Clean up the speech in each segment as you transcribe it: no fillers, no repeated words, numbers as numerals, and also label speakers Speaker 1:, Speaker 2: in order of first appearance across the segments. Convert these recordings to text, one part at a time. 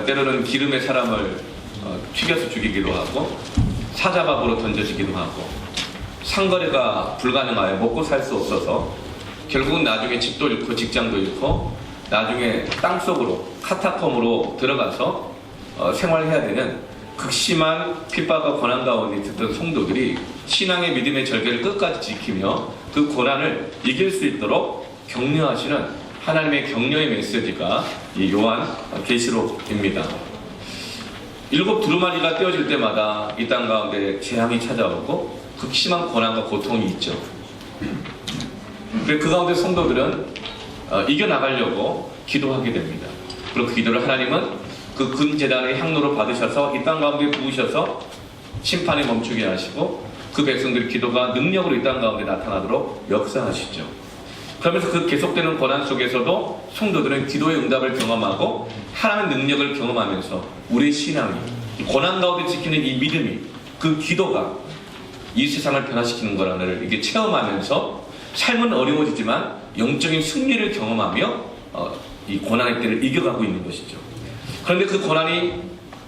Speaker 1: 때로는 기름에 사람을 튀겨서 죽이기도 하고 사자밥으로 던져지기도 하고 상거래가 불가능하여 먹고 살 수 없어서 결국은 나중에 집도 잃고 직장도 잃고 나중에 땅속으로 카타콤으로 들어가서 생활해야 되는 극심한 핍박과 고난 가운데 있었던 성도들이 신앙의 믿음의 절개를 끝까지 지키며 그 고난을 이길 수 있도록 격려하시는 하나님의 격려의 메시지가 이 요한 계시록입니다. 7 두루마리가 떼어질 때마다 이 땅 가운데 재앙이 찾아오고 극심한 고난과 고통이 있죠. 그 가운데 성도들은 이겨나가려고 기도하게 됩니다. 그리고 그 기도를 하나님은 그 금제단의 향로로 받으셔서 이 땅 가운데 부으셔서 심판에 멈추게 하시고 그 백성들의 기도가 능력으로 이 땅 가운데 나타나도록 역사하시죠. 그러면서 그 계속되는 고난 속에서도 성도들은 기도의 응답을 경험하고 하나님의 능력을 경험하면서 우리의 신앙이 고난 가운데 지키는 이 믿음이 그 기도가 이 세상을 변화시키는 거라는 이게 체험하면서 삶은 어려워지지만 영적인 승리를 경험하며 이 고난의 때를 이겨가고 있는 것이죠. 그런데 그 고난이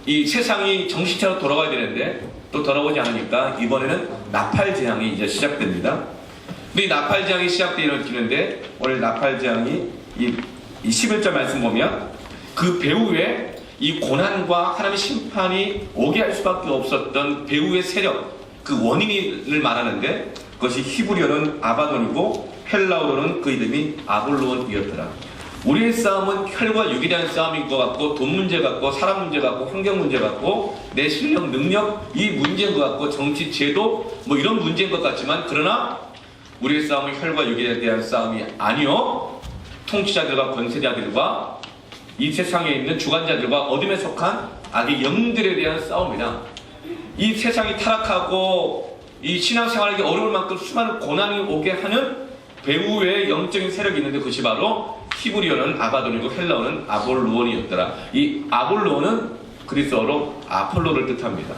Speaker 1: 이 세상이 정신차려 돌아가야 되는데 또 돌아오지 않으니까 이번에는 나팔재앙이 이제 시작됩니다. 근데 이 나팔재앙이 시작되는데 오늘 나팔재앙이 이 11절 말씀 보면 그 배후에 이 고난과 하나님의 심판이 오게 할 수밖에 없었던 배후의 세력 그 원인을 말하는데 그것이 히브리어는 아바돈이고 헬라어로는 그 이름이 아볼론이었더라. 우리의 싸움은 혈과 육에 대한 싸움인 것 같고 돈 문제 같고 사람 문제 같고 환경 문제 같고 내 실력 능력 이 문제인 것 같고 정치 제도 뭐 이런 문제인 것 같지만 그러나 우리의 싸움은 혈과 육에 대한 싸움이 아니요 통치자들과 권세자들과 이 세상에 있는 주관자들과 어둠에 속한 악의 영들에 대한 싸움이다. 이 세상이 타락하고 이 신앙생활하기 어려울 만큼 수많은 고난이 오게 하는 배후의 영적인 세력이 있는데 그것이 바로 히브리어는 아바돈이고 헬라어는 아볼루온이었더라. 이 아볼루온은 그리스어로 아폴로를 뜻합니다.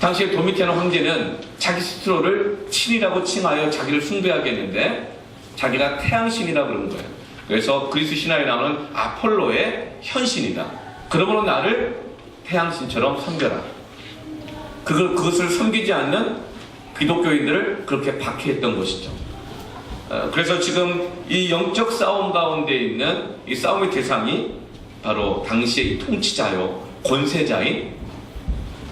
Speaker 1: 당시에 도미티아노 황제는 자기 스스로를 신이라고 칭하여 자기를 숭배하게 했는데 자기가 태양신이라고 그러는 거예요. 그래서 그리스 신화에 나오는 아폴로의 현신이다. 그러므로 나를 태양신처럼 섬겨라. 그것을 섬기지 않는 기독교인들을 그렇게 박해했던 것이죠. 그래서 지금 이 영적 싸움 가운데 있는 이 싸움의 대상이 바로 당시의 통치자요 권세자인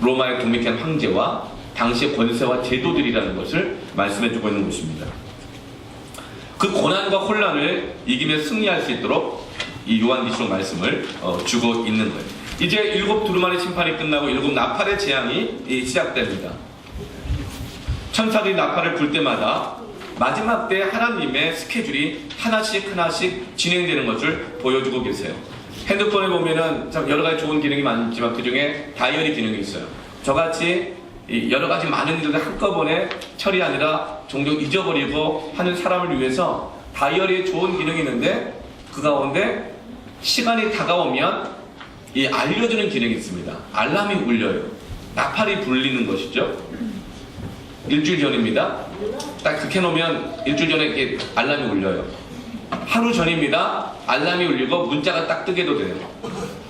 Speaker 1: 로마의 도미티안 황제와 당시의 권세와 제도들이라는 것을 말씀해주고 있는 것입니다. 그 고난과 혼란을 이기며 승리할 수 있도록 이 요한계시록 말씀을 주고 있는 거예요. 이제 7 두루마리 심판이 끝나고 7 나팔의 재앙이 시작됩니다. 천사들이 나팔을 불 때마다 마지막 때 하나님의 스케줄이 하나씩 진행되는 것을 보여주고 계세요. 핸드폰에 보면은 참 여러 가지 좋은 기능이 많지만 그 중에 다이어리 기능이 있어요. 저같이 여러 가지 많은 일을 한꺼번에 처리하느라 종종 잊어버리고 하는 사람을 위해서 다이어리에 좋은 기능이 있는데 그 가운데 시간이 다가오면 이 알려주는 기능이 있습니다. 알람이 울려요. 나팔이 불리는 것이죠. 일주일 전입니다. 딱 그렇게 놓으면 일주일 전에 이렇게 알람이 울려요. 하루 전입니다. 알람이 울리고 문자가 딱 뜨게도 돼요.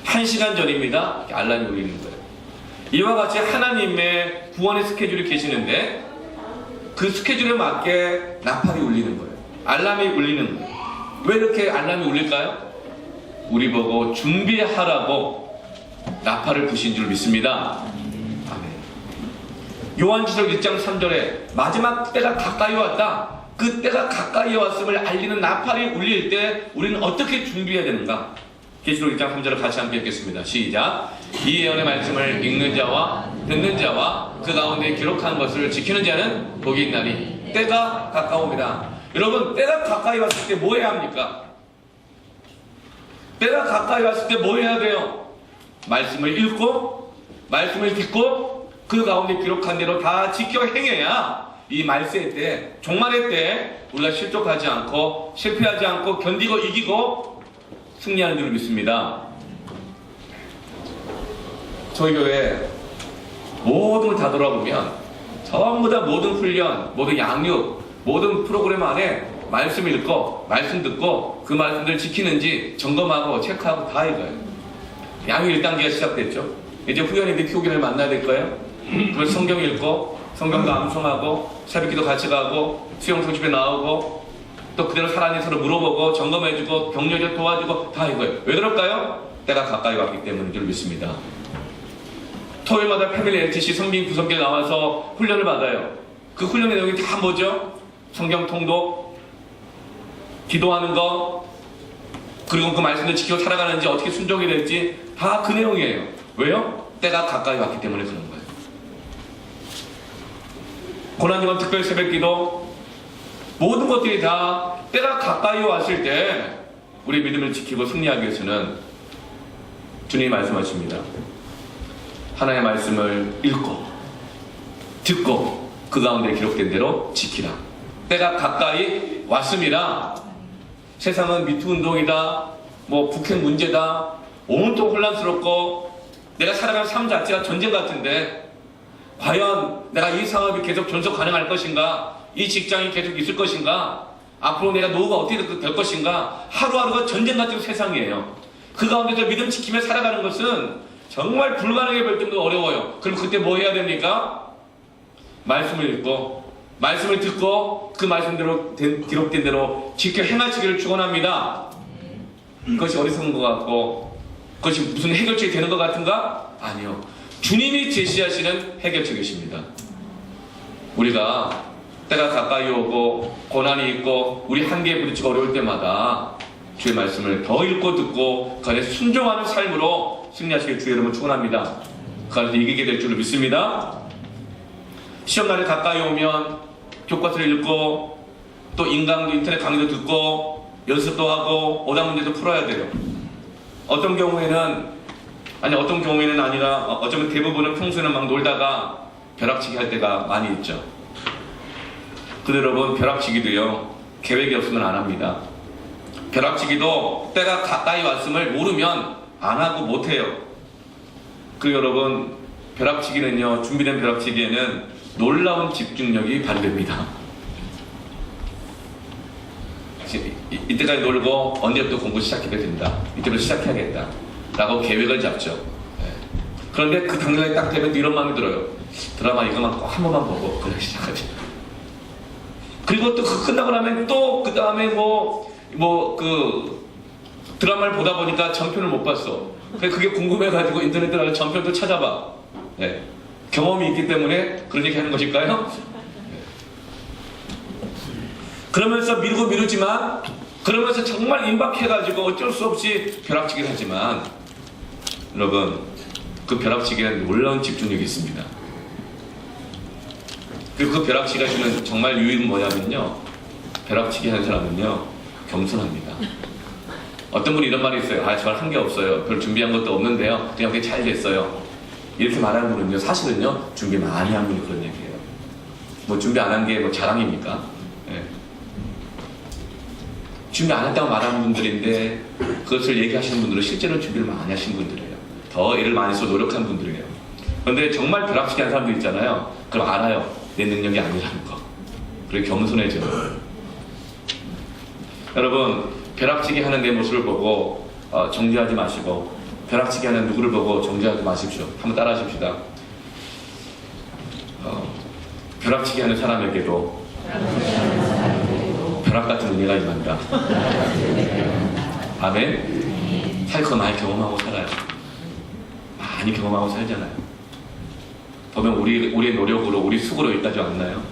Speaker 1: 1시간 전입니다. 이렇게 알람이 울리는 거예요. 이와 같이 하나님의 구원의 스케줄이 계시는데 그 스케줄에 맞게 나팔이 울리는 거예요. 알람이 울리는 거예요. 왜 이렇게 알람이 울릴까요? 우리 보고 준비하라고 나팔을 부신 줄 믿습니다. 요한계시록 1장 3절에 마지막 때가 가까이 왔다. 그 때가 가까이 왔음을 알리는 나팔이 울릴 때 우리는 어떻게 준비해야 되는가? 계시록 1장 3절을 같이 함께 읽겠습니다. 시작. 이 예언의 말씀을 읽는 자와 듣는 자와 그 가운데 기록한 것을 지키는 자는 복이 있나니 때가 가까웁니다. 여러분, 때가 가까이 왔을 때 뭐 해야 합니까? 때가 가까이 왔을 때 뭐 해야 돼요? 말씀을 읽고 말씀을 듣고 그 가운데 기록한 대로 다 지켜 행해야 이 말세의 때, 종말의 때 우리가 실족하지 않고 실패하지 않고 견디고 이기고 승리하는 줄 믿습니다. 저희 교회 모든 걸 다 돌아보면 전부 다 모든 훈련, 모든 양육, 모든 프로그램 안에 말씀 읽고 말씀 듣고 그 말씀들 지키는지 점검하고 체크하고 다 이거예요. 양육 1단계가 시작됐죠. 이제 후연이들 교기를 만나야 될 거예요. 그래서 성경 읽고 성경도 암송하고 새벽기도 같이 가고 수영성 집에 나오고 또 그대로 살아있는 서로 물어보고 점검해주고 격려해 도와주고 다 이거예요. 왜 그럴까요? 때가 가까이 왔기 때문인 줄 믿습니다. 토요일마다 패밀리 LTC 성빈 구성계 나와서 훈련을 받아요. 그 훈련의 내용이 다 뭐죠? 성경 통독, 기도하는 거, 그리고 그 말씀을 지켜 살아가는지 어떻게 순종이 될지 다 그 내용이에요. 왜요? 때가 가까이 왔기 때문에 그런 거예요. 고난주간 특별 새벽기도 모든 것들이 다 때가 가까이 왔을 때 우리 믿음을 지키고 승리하기 위해서는 주님이 말씀하십니다. 하나님의 말씀을 읽고 듣고 그 가운데 기록된 대로 지키라. 때가 가까이 왔습니다. 세상은 미투 운동이다, 뭐 북핵 문제다, 온통 혼란스럽고 내가 살아가는 삶 자체가 전쟁 같은데 과연 내가 이 사업이 계속 존속 가능할 것인가? 이 직장이 계속 있을 것인가? 앞으로 내가 노후가 어떻게 될 것인가? 하루하루가 전쟁 같은 세상이에요. 그 가운데서 믿음 지키며 살아가는 것은 정말 불가능해 보일 정도로 어려워요. 그럼 그때 뭐 해야 됩니까? 말씀을 읽고 말씀을 듣고 그 말씀대로 기록된 대로 지켜 행하시기를 축원합니다. 그것이 어리석은 것 같고 그것이 무슨 해결책이 되는 것 같은가? 아니요. 주님이 제시하시는 해결책이십니다. 우리가 때가 가까이 오고 고난이 있고 우리 한계에 부딪히고 어려울 때마다 주의 말씀을 더 읽고 듣고 그 안에 순종하는 삶으로 승리하시길 주의 이름으로 축원합니다. 그 안에서 이기게 될 줄을 믿습니다. 시험날이 가까이 오면 교과서를 읽고 또 인강도 인터넷 강의도 듣고 연습도 하고 오답 문제도 풀어야 돼요. 어떤 경우에는 아니라 어쩌면 대부분은 평소에는 막 놀다가 벼락치기 할 때가 많이 있죠. 근데 여러분, 벼락치기도요 계획이 없으면 안 합니다. 벼락치기도 때가 가까이 왔음을 모르면 안 하고 못 해요. 그리고 여러분, 벼락치기는요, 준비된 벼락치기에는 놀라운 집중력이 발휘됩니다. 이때까지 놀고 언제부터 공부 시작해야 된다, 이때부터 시작해야겠다 라고 계획을 잡죠. 그런데 그 당장에 딱 되면 이런 마음이 들어요. 드라마 이거만 꼭 한 번만 보고 그냥 시작하지. 그리고 또 끝나고 나면 또 그 다음에 그 드라마를 보다 보니까 전편을 못 봤어. 그게 궁금해가지고 인터넷 들어가서 전편도 찾아봐. 네. 경험이 있기 때문에 그런 얘기 하는 것일까요? 네. 그러면서 미루지만 그러면서 정말 임박해가지고 어쩔 수 없이 벼락치기를 하지만 여러분, 그 벼락치기에는 놀라운 집중력이 있습니다. 그리고 그 벼락치기가 주는 정말 유익은 뭐냐면요, 벼락치기 하는 사람은요 겸손합니다. 어떤 분이 이런 말이 있어요. 저는 한 게 없어요, 별 준비한 것도 없는데요 그냥 그게 잘 됐어요, 이렇게 말하는 분은요 사실은요 준비 많이 한 분이 그런 얘기예요. 뭐 준비 안 한 게 뭐 자랑입니까? 네. 준비 안 했다고 말하는 분들인데 그것을 얘기하시는 분들은 실제로 준비를 많이 하신 분들이에요. 더 애를 많이 써 노력한 분들이에요. 그런데 정말 벼락치기 하는 사람들 있잖아요. 그럼 알아요, 내 능력이 아니라는 거. 그리고 겸손해져요. 여러분, 벼락치기 하는 내 모습을 보고 정죄하지 마시고 벼락치기 하는 누구를 보고 정죄하지 마십시오. 한번 따라 하십시다. 벼락치기 하는 사람에게도 벼락 같은 은혜가 임한다. 아멘. 사실 그거 많이 경험하고 살아요. 많이 경험하고 살잖아요. 보면 우리의 노력으로, 우리 수고로 여기까지 왔나요?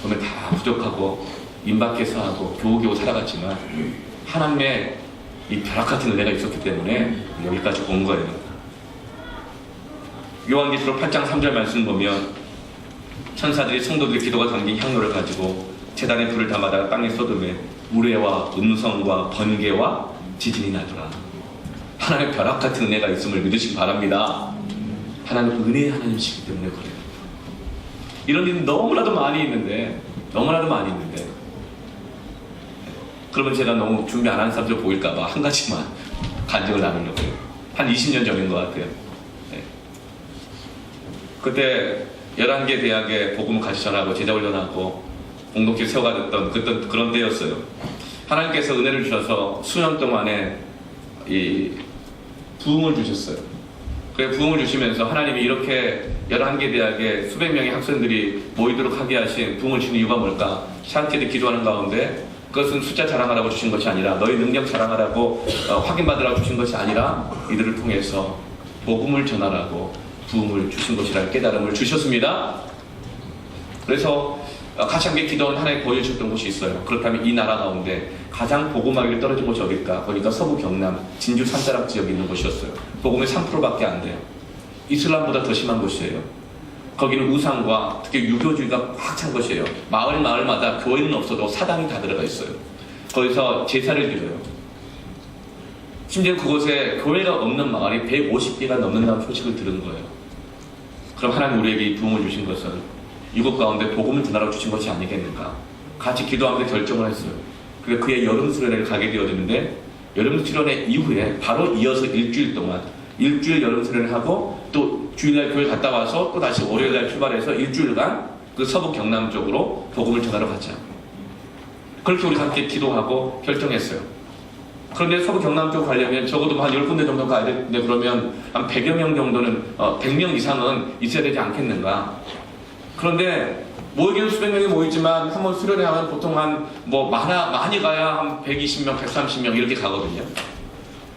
Speaker 1: 보면 다 부족하고 임박해서 하고 겨우겨우 살아갔지만 하나님의 이 벼락 같은 은혜가 있었기 때문에 여기까지 온 거예요. 요한계시록 8장 3절 말씀 보면 천사들이 성도들의 기도가 담긴 향로를 가지고 제단에 불을 담아다가 땅에 쏟음에 우레와 음성과 번개와 지진이 나더라. 하나님의 벼락 같은 은혜가 있음을 믿으시기 바랍니다. 하나님 은혜의 하나님이시기 때문에 그래요. 이런 일은 너무나도 많이 있는데 그러면 제가 너무 준비 안 하는 사람들 보일까봐 한 가지만 간증을 나누려고요. 한 20년 전인 것 같아요. 네. 그때 11개 대학에 복음을 같이 전하고 제자훈련하고 공동체 세워가던 그런 때였어요. 하나님께서 은혜를 주셔서 수년 동안에 이 부흥을 주셨어요. 그 부흥을 주시면서 하나님이 이렇게 11개 대학에 수백 명의 학생들이 모이도록 하게 하신 부흥을 주신 이유가 뭘까? 사람들이 기도하는 가운데 그것은 숫자 자랑하라고 주신 것이 아니라 너희 능력 자랑하라고 확인받으라고 주신 것이 아니라 이들을 통해서 복음을 전하라고 부흥을 주신 것이라는 깨달음을 주셨습니다. 그래서 같이 함께 기도한 하나님 보여주셨던 곳이 있어요. 그렇다면 이 나라 가운데 가장 복음하기를 떨어진 곳이 어딜까? 보니까 서부 경남 진주 산자락 지역에 있는 곳이었어요. 복음의 3%밖에 안 돼요. 이슬람보다 더 심한 곳이에요. 거기는 우상과 특히 유교주의가 꽉 찬 곳이에요. 마을마다 교회는 없어도 사당이 다 들어가 있어요. 거기서 제사를 드려요. 심지어 그곳에 교회가 없는 마을이 150개가 넘는다는 소식을 들은 거예요. 그럼 하나님 우리에게 이 부흥을 주신 것은 이곳 가운데 복음을 전하러 주신 것이 아니겠는가? 같이 기도하면서 결정을 했어요. 그래서 그의 여름 수련회를 가게 되어졌는데 여름 수련회 이후에 바로 이어서 일주일 동안 일주일 여름 수련을 하고 또 주일날 교회 갔다 와서 또 다시 월요일날 출발해서 일주일간 그 서북 경남 쪽으로 복음을 전하러 갔죠. 그렇게 우리 함께 기도하고 결정했어요. 그런데 서북 경남 쪽 가려면 적어도 한 10군데 정도 가야 되는데 그러면 한 100여 명 정도는 100명 이상은 있어야 되지 않겠는가? 그런데 모이기는 수백 명이 모이지만 한번 수련회 하면 보통 많이 가야 한 120명, 130명 이렇게 가거든요.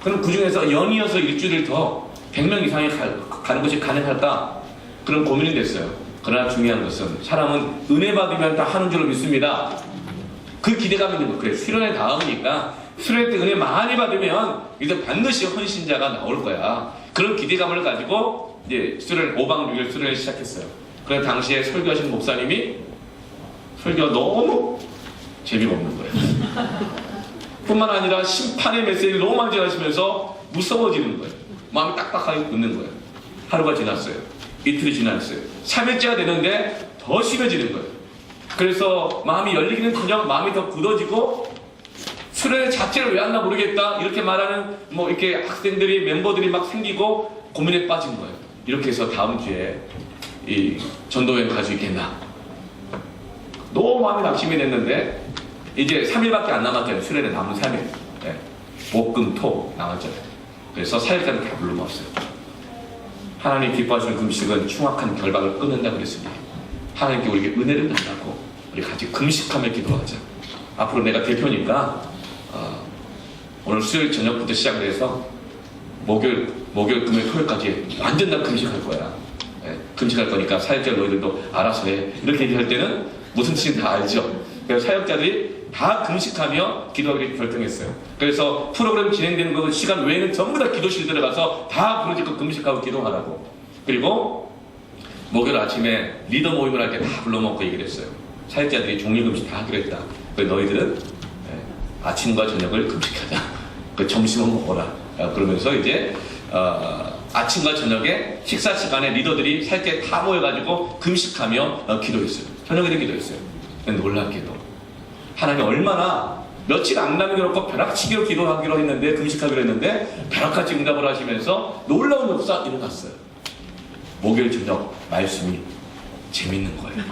Speaker 1: 그럼 그 중에서 연이어서 일주일을 더 100명 이상이 가는 것이 가능할까? 그런 고민이 됐어요. 그러나 중요한 것은 사람은 은혜 받으면 다 하는 줄로 믿습니다. 그 기대감이 있는 거. 그래, 수련회 다음이니까 수련회 때 은혜 많이 받으면 이제 반드시 헌신자가 나올 거야. 그런 기대감을 가지고 이제 수련 5박 6일 수련을 시작했어요. 그래서 당시에 설교하신 목사님이 설교가 너무 재미가 없는 거예요. 뿐만 아니라 심판의 메시지를 너무 많이 전하시면서 무서워지는 거예요. 마음이 딱딱하게 굳는 거예요. 하루가 지났어요. 이틀이 지났어요. 3일째가 되는데 더 심해지는 거예요. 그래서 마음이 열리기는커녕 마음이 더 굳어지고 수련회 자체를 왜 한다 모르겠다 이렇게 말하는 이렇게 학생들이 멤버들이 막 생기고 고민에 빠진 거예요. 이렇게 해서 다음 주에 이 전도여행 갈 수 있겠나? 너무 마음이 낙심이 됐는데 이제 3일밖에 안 남았잖아요. 수련회 남은 3일. 네. 목, 금, 토 남았잖아요. 그래서 사역자를 다 불러 모았어요. 하나님 기뻐하시는 금식은 흉악한 결박을 끊는다 그랬으니 하나님께 우리에게 은혜를 달라고 우리 같이 금식하며 기도하자. 앞으로 내가 대표니까 오늘 수요일 저녁부터 시작해서 목요일, 금요일, 토요일까지 완전 다 금식할 거야. 네, 금식할 거니까 사역자 너희들도 알아서 해. 이렇게 얘기할 때는 무슨 뜻인지 다 알죠. 그래서 사역자들이 다 금식하며 기도하기로 결정했어요. 그래서 프로그램 진행되는 그 시간 외에는 전부 다 기도실 들어가서 다 부르짖고 금식하고 기도하라고. 그리고 목요일 아침에 리더 모임을 할 때 다 불러먹고 얘기를 했어요. 사역자들이 종일금식 다 하기로 했다. 그래서 너희들은 아침과 저녁을 금식하자. 그 점심은 먹어라. 그러면서 이제 아침과 저녁에 식사 시간에 리더들이 사역자에 다 모여가지고 금식하며 기도했어요. 저녁에도 기도했어요. 놀랍게도 하나님 얼마나 며칠 안 남겨놓고 벼락치기로 기도하기로 했는데 금식하기로 했는데 벼락같이 응답을 하시면서 놀라운 역사 일어났어요. 목요일 저녁 말씀이 재밌는 거예요.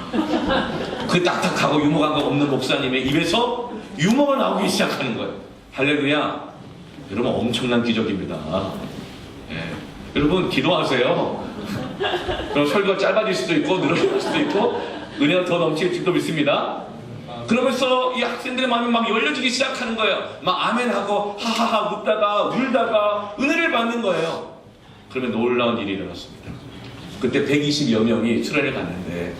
Speaker 1: 그 딱딱하고 유머감각 없는 목사님의 입에서 유머가 나오기 시작하는 거예요. 할렐루야. 여러분 엄청난 기적입니다. 예. 여러분 기도하세요. 그럼 설교가 짧아질 수도 있고 늘어날 수도 있고 은혜가 더 넘칠지도 믿습니다. 그러면서 이 학생들의 마음이 막 열려지기 시작하는 거예요. 막 아멘하고 하하하 웃다가 울다가 은혜를 받는 거예요. 그러면 놀라운 일이 일어났습니다. 그때 120여 명이 수련을 갔는데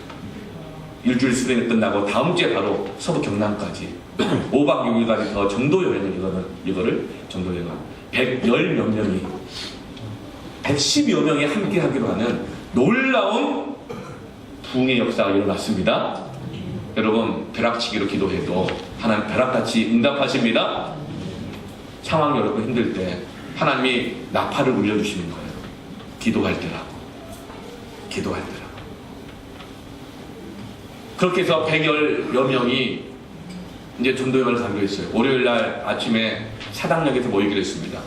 Speaker 1: 일주일 수련이 끝나고 다음 주에 바로 서부 경남까지 5박 6일까지 더 전도여행을 이거를 전도여행을 110몇 명이 110여 명이 함께 하기로 하는 놀라운 부흥의 역사가 일어났습니다. 여러분 벼락치기로 기도해도 하나님 벼락같이 응답하십니다. 상황이 어렵고 힘들 때 하나님이 나팔을 울려주시는 거예요. 기도할 때라고. 그렇게 해서 110여 명이 이제 전도여행을 가기로 했어요. 월요일날 아침에 사당역에서 모이기로 했습니다.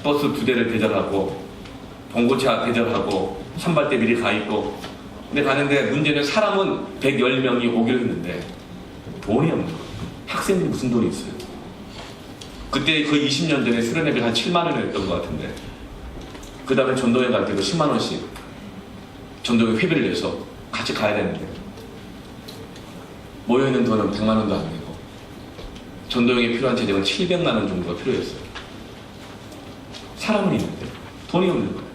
Speaker 1: 버스 2대를 대절하고 봉고차 대절하고 선발대 미리 가 있고. 근데 가는데 문제는 사람은 110명이 오기로 했는데 돈이 없는 거예요. 학생들이 무슨 돈이 있어요. 그때 그 20년 전에 수련회비 한 7만 원이었던 것 같은데 그 다음에 전도회 갈 때도 10만 원씩 전도회 회비를 내서 같이 가야 되는데 모여있는 돈은 100만 원도 안 되고 전도회에 필요한 재정은 700만 원 정도가 필요했어요. 사람은 있는데 돈이 없는 거예요.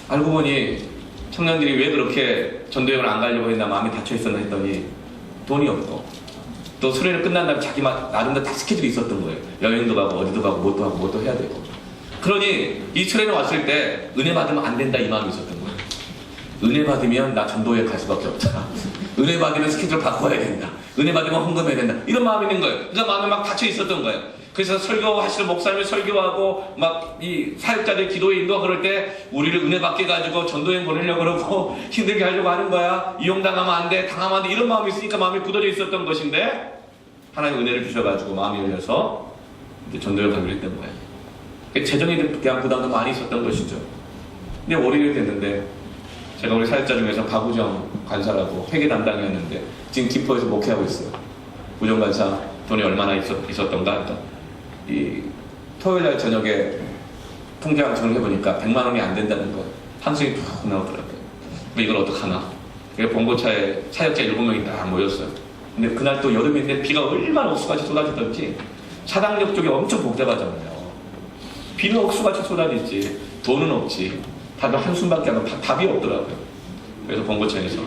Speaker 1: 알고 보니 청년들이 왜 그렇게 전도여행을 안 가려고 했나 마음이 닫혀있었나 했더니 돈이 없고 또 수련회 끝난 다음에 자기 나름대로 다 스케줄이 있었던 거예요. 여행도 가고 어디도 가고 뭣도 하고 뭣도 해야 되고. 그러니 이 수련회 왔을 때 은혜 받으면 안 된다 이 마음이 있었던 거예요. 은혜 받으면 나 전도여행 갈 수밖에 없다. 은혜 받으면 스케줄 바꿔야 된다. 은혜 받으면 헌금해야 된다. 이런 마음이 있는 거예요. 그래서 마음이 막 닫혀 있었던 거예요. 그래서 설교하시는 목사님이 설교하고 막 이 사역자들 기도에 인도하고 그럴 때 우리를 은혜 받게 가지고 전도여행 보내려고 그러고 힘들게 하려고 하는 거야. 이용당하면 안 돼. 당하면 안 돼. 이런 마음이 있으니까 마음이 굳어져 있었던 것인데 하나님 은혜를 주셔가지고 마음이 열려서 이제 전도여행 가기로 했던 거예요. 재정에 대한 부담도 많이 있었던 것이죠. 근데 월요일이 됐는데 제가 우리 사역자 중에서 박우정 간사라고 회계 담당이었는데 지금 김포에서 목회하고 있어요. 우정 간사 돈이 얼마나 있었던가 하니까 이 토요일날 저녁에 통장 정리해보니까 100만 원이 안 된다는 거 한숨이 푹 나오더라고요. 이걸 어떡하나. 그래서 본고차에 사역자 7명이 딱 모였어요. 근데 그날 또 여름인데 비가 얼마나 억수같이 쏟아지던지 사당역 쪽이 엄청 복잡하잖아요. 비는 억수같이 쏟아지지 돈은 없지. 다들 한숨밖에 안 하고 답이 없더라고요. 그래서 본고차에서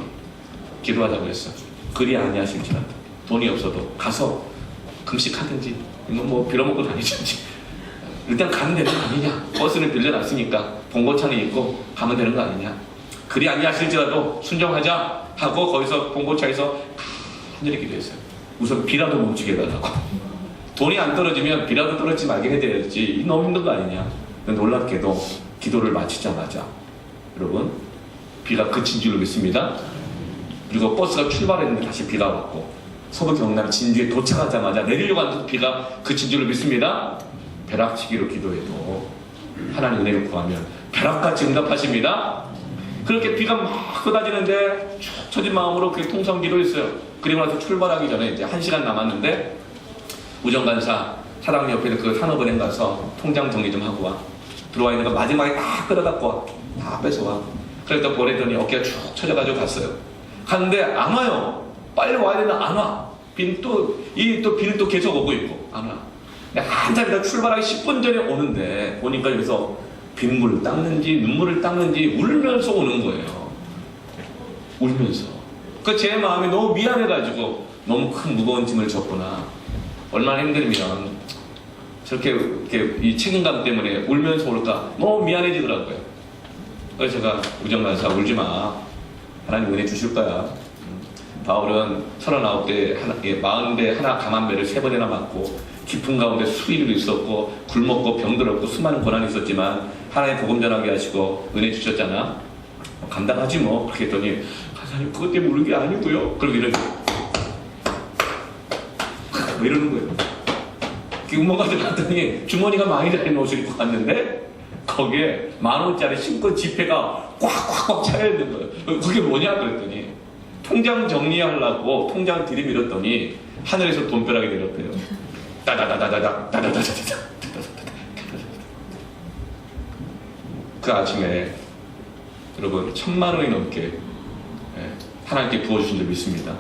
Speaker 1: 기도하자고 했어요. 그리 아니하실지라도 돈이 없어도 가서 금식하든지 이건 뭐 빌어먹고 다니든지 일단 가면 되는 거 아니냐. 버스는 빌려놨으니까 본고차는 있고 가면 되는 거 아니냐. 그리 아니하실지라도 순종하자 하고 거기서 본고차에서 하늘에 기도했어요. 우선 비라도 멈추게 해달라고. 돈이 안 떨어지면 비라도 떨어지지 말게 해야지. 너무 힘든 거 아니냐. 놀랍게도 기도를 마치자마자 여러분 비가 그친 줄로 믿습니다. 그리고 버스가 출발했는데 다시 비가 왔고 서부 경남 진주에 도착하자마자 내리려고 하는데 비가 그친 줄로 믿습니다. 벼락치기로 기도해도 하나님 은혜를 구하면 벼락같이 응답하십니다. 그렇게 비가 막 쏟아지는데 축 처진 마음으로 그렇게 통성 기도했어요. 그리고 나서 출발하기 전에 이제 1시간 남았는데 우정간사 사당 옆에 그 산업은행 가서 통장 정리 좀 하고 와. 들어와 있는 거 마지막에 다 끌어갖고 와. 다 뺏어와. 그래서 보내더니 어깨가 축 처져가지고 갔어요. 갔는데 안 와요. 빨리 와야 되나 안 와. 비는 또 계속 오고 있고 안 와. 한참 더 출발하기 10분 전에 오는데 보니까 여기서 빗물을 닦는지 눈물을 닦는지 울면서 오는 거예요. 울면서. 그 제 마음이 너무 미안해가지고 너무 큰 무거운 짐을 졌구나. 얼마나 힘들면 저렇게 이렇게 이 책임감 때문에 울면서 올까 너무 미안해지더라고요. 그래서 제가 우정간사 울지 마. 하나님 은혜 주실 거야. 바울은 39대 40대 하나 감한 배를 3번이나 맞고 깊은 가운데 수위도 있었고 굶었고 병들었고 수많은 고난이 있었지만 하나님 복음 전하게 하시고 은혜 주셨잖아. 감당하지 뭐. 그렇게 했더니 하나님 그것 때문에 우는 게 아니고요. 그러고 뭐 이러는 거예요. 음모가 들어갔더니 주머니가 많이 달린 옷을 입고 갔는데 거기에 10,000원짜리 신권 지폐가 꽉꽉꽉 차여있는 거예요. 그게 뭐냐 그랬더니 통장 정리하려고 통장 들이밀었더니 하늘에서 돈벼락이 내렸대요. 따다다다다다 따다다다다. 그 아침에 여러분 1,000만 원이 넘게 하나님께 부어주신 줄 믿습니다.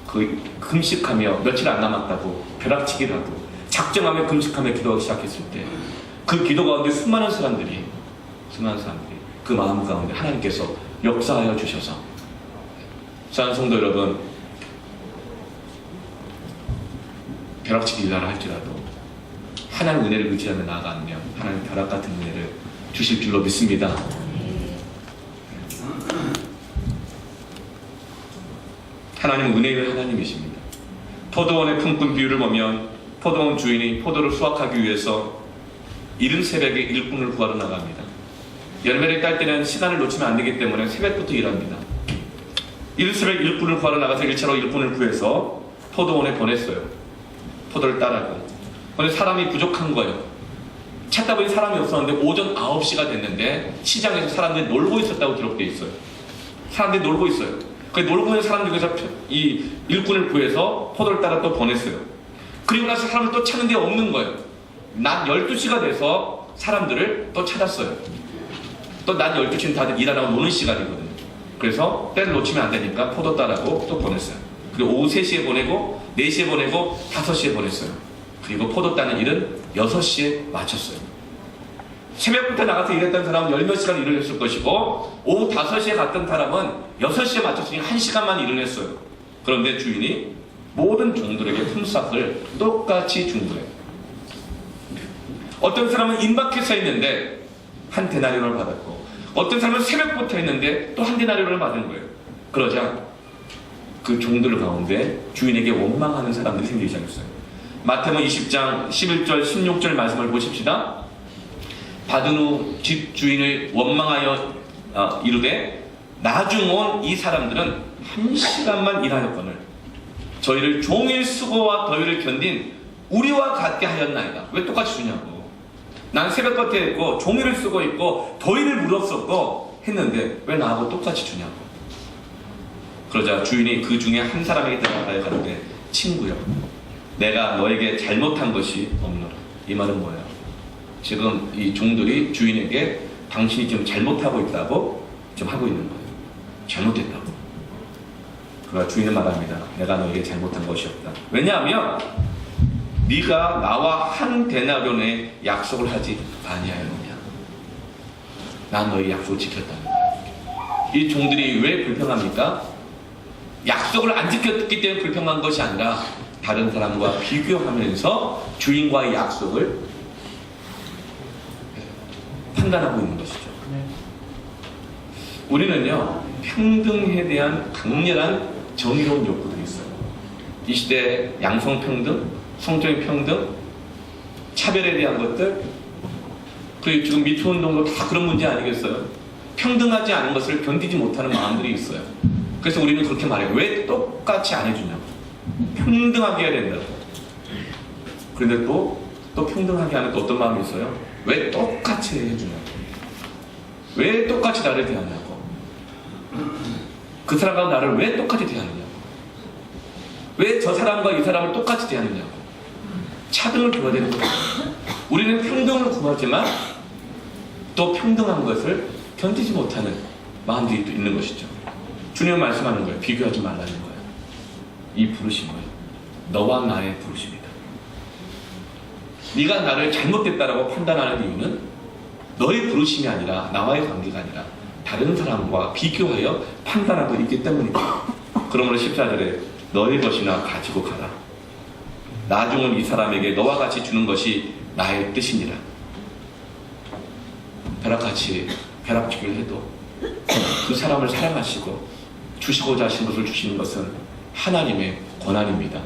Speaker 1: 그 금식하며 며칠 안 남았다고 벼락치기를 하고 작정하며 금식하며 기도하기 시작했을 때 그 기도 가운데 수많은 사람들이 그 마음 가운데 하나님께서 역사하여 주셔서 사랑하는 성도 여러분 벼락치기 일하라 할지라도 하나님 은혜를 의지하며 나아가면 하나님 벼락 같은 은혜를 주실 줄로 믿습니다. 하나님은 은혜의 하나님이십니다. 포도원의 품꾼 비유를 보면 포도원 주인이 포도를 수확하기 위해서 이른 새벽에 일꾼을 구하러 나갑니다. 열매를 딸 때는 시간을 놓치면 안 되기 때문에 새벽부터 일합니다. 이른 새벽 일꾼을 구하러 나가서 1차로 일꾼을 구해서 포도원에 보냈어요. 포도를 따라고. 그런데 사람이 부족한 거예요. 찾다 보니 사람이 없었는데 오전 9시가 됐는데 시장에서 사람들이 놀고 있었다고 기록되어 있어요. 사람들이 놀고 있어요. 그 놀고 있는 사람 중에서 이 일꾼을 구해서 포도를 따라 또 보냈어요. 그리고 나서 사람을 또 찾는 데 없는 거예요. 낮 12시가 돼서 사람들을 또 찾았어요. 또 낮 12시는 다들 일 안 하고 노는 시간이거든요. 그래서 때를 놓치면 안 되니까 포도 따라고 또 보냈어요. 그리고 오후 3시에 보내고 4시에 보내고 5시에 보냈어요. 그리고 포도 따는 일은 6시에 마쳤어요. 새벽부터 나가서 일했던 사람은 10몇 시간 일을 했을 것이고 오후 5시에 갔던 사람은 6시에 마쳤으니 1시간만 일을 했어요. 그런데 주인이 모든 종들에게 품삯을 똑같이 준 거예요. 어떤 사람은 임박해서 했는데 한 데나리온을 받았고 어떤 사람은 새벽부터 했는데 또 한 데나리온을 받은 거예요. 그러자 그 종들 가운데 주인에게 원망하는 사람들이 생기기 시작했어요. 마태복음 20장 11절 16절 말씀을 보십시다. 받은 후 집 주인을 원망하여 이르되 나중 온 이 사람들은 1시간만 일하였거늘 저희를 종일 수고와 더위를 견딘 우리와 같게 하였나이다. 왜 똑같이 주냐고. 난 새벽부터 했고 종일을 쓰고 있고 더위를 물었었고 했는데 왜 나하고 똑같이 주냐고. 그러자 주인이 그 중에 한 사람에게 대답하여 가로되 친구여 내가 너에게 잘못한 것이 없노라. 이 말은 뭐야? 지금 이 종들이 주인에게 당신이 지금 잘못하고 있다고 지금 하고 있는 거예요. 잘못했다고. 그러나 주인은 말합니다. 내가 너에게 잘못한 것이 없다. 왜냐하면 네가 나와 한 데나리온의 약속을 하지 아니하였느냐. 난 너의 약속을 지켰다. 이 종들이 왜 불평합니까? 약속을 안 지켰기 때문에 불평한 것이 아니라 다른 사람과 비교하면서 주인과의 약속을 판단하고 있는 것이죠. 우리는요 평등에 대한 강렬한 정의로운 욕구들이 있어요. 이 시대 양성평등, 성적인 평등, 차별에 대한 것들, 그리고 지금 미투운동도 다 그런 문제 아니겠어요? 평등하지 않은 것을 견디지 못하는 마음들이 있어요. 그래서 우리는 그렇게 말해요. 왜 똑같이 안 해주냐고. 평등하게 해야 된다고. 그런데 또 평등하게 하는 또 어떤 마음이 있어요? 왜 똑같이 해주냐고. 왜 똑같이 나를 대하냐고. 그 사람과 나를 왜 똑같이 대하느냐고. 왜 저 사람과 이 사람을 똑같이 대하느냐고. 차등을 둬야 되는 거예요. 우리는 평등을 구하지만 또 평등한 것을 견디지 못하는 마음들이 또 있는 것이죠. 주님은 말씀하는 거예요. 비교하지 말라는 거예요. 이 부르심은 너와 나의 부르심이다. 네가 나를 잘못됐다라고 판단하는 이유는 너의 부르심이 아니라 나와의 관계가 아니라 다른 사람과 비교하여 판단하고 있기 때문이다. 그러므로 14절에 너의 것이나 가지고 가라. 나중은 이 사람에게 너와 같이 주는 것이 나의 뜻이니라. 벼락같이 벼락치기를 해도 그 사람을 사랑하시고 주시고자 하신 것을 주시는 것은 하나님의 권한입니다.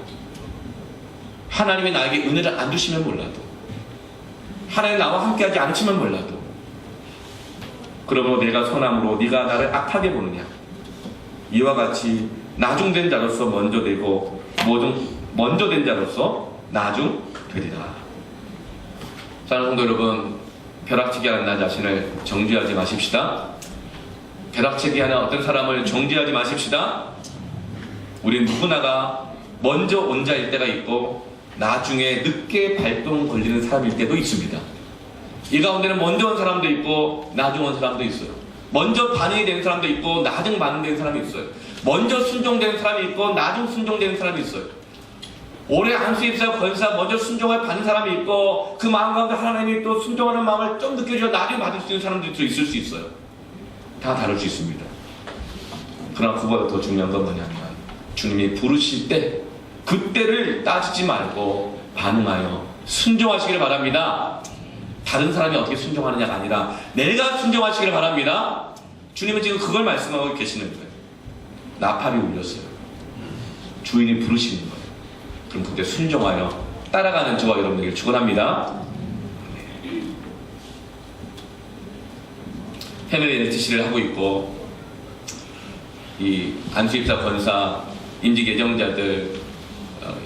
Speaker 1: 하나님이 나에게 은혜를 안 주시면 몰라도, 하나님이 나와 함께하지 않지만 몰라도, 그러므로 내가 선함으로 네가 나를 악하게 보느냐. 이와 같이 나중된 자로서 먼저 되고 먼저 된 자로서 나중 되리라. 사랑하는 성도 여러분, 벼락치기 하는 나 자신을 정죄하지 마십시다. 벼락치기 하는 어떤 사람을 정죄하지 마십시다. 우리 누구나가 먼저 온 자일 때가 있고 나중에 늦게 발동 걸리는 사람일 때도 있습니다. 이 가운데는 먼저 온 사람도 있고 나중 온 사람도 있어요. 먼저 반응이 되는 사람도 있고 나중 반응되는 사람이 있어요. 먼저 순종되는 사람이 있고 나중 순종되는 사람이 있어요. 올해 안수입사 권사 먼저 순종을 받는 사람이 있고 그 마음 가운데 하나님이 또 순종하는 마음을 좀 늦게 나중에 받을 수 있는 사람들도 있을 수 있어요. 다 다를 수 있습니다. 그러나 그보다 더 중요한 건 뭐냐면 주님이 부르실 때 그때를 따지지 말고 반응하여 순종하시기를 바랍니다. 다른 사람이 어떻게 순종하느냐가 아니라 내가 순종하시기를 바랍니다. 주님은 지금 그걸 말씀하고 계시는 거예요. 나팔이 울렸어요. 주인이 부르시는 거예요. 그럼 그때 순종하여 따라가는 저와 여러분에게 축원합니다. 해외 NTC를 하고 있고 이 안수입사 권사 임직 예정자들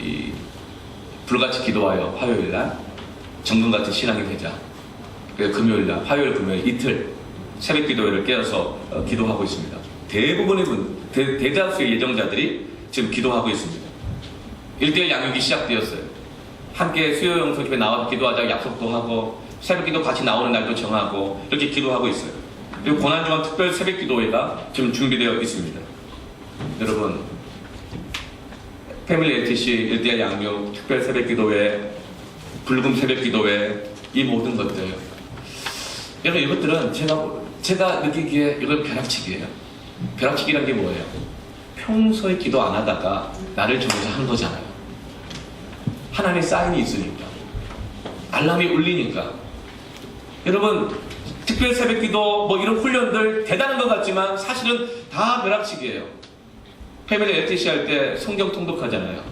Speaker 1: 이 불같이 기도하여 화요일날 정금같은 신앙이 되자. 그래서 금요일날 화요일 금요일 이틀 새벽 기도회를 깨어서 기도하고 있습니다. 대부분의 대다수의 예정자들이 지금 기도하고 있습니다. 1대1 양육이 시작되었어요. 함께 수요 영성집에 나와서 기도하자고 약속도 하고 새벽 기도 같이 나오는 날도 정하고 이렇게 기도하고 있어요. 그리고 고난주간 특별 새벽 기도회가 지금 준비되어 있습니다. 여러분, 패밀리 LTC 1대1 양육 특별 새벽 기도회, 불금 새벽 기도회, 이 모든 것들, 여러분 이것들은 제가 느끼기에 이건 벼락치기예요. 벼락치기란 게 뭐예요? 평소에 기도 안 하다가 나를 정해서 한 거잖아요. 하나님의 사인이 있으니까, 알람이 울리니까. 여러분, 특별 새벽 기도 뭐 이런 훈련들 대단한 것 같지만 사실은 다 벼락치기예요. 패밀리 LTC 할 때 성경 통독하잖아요.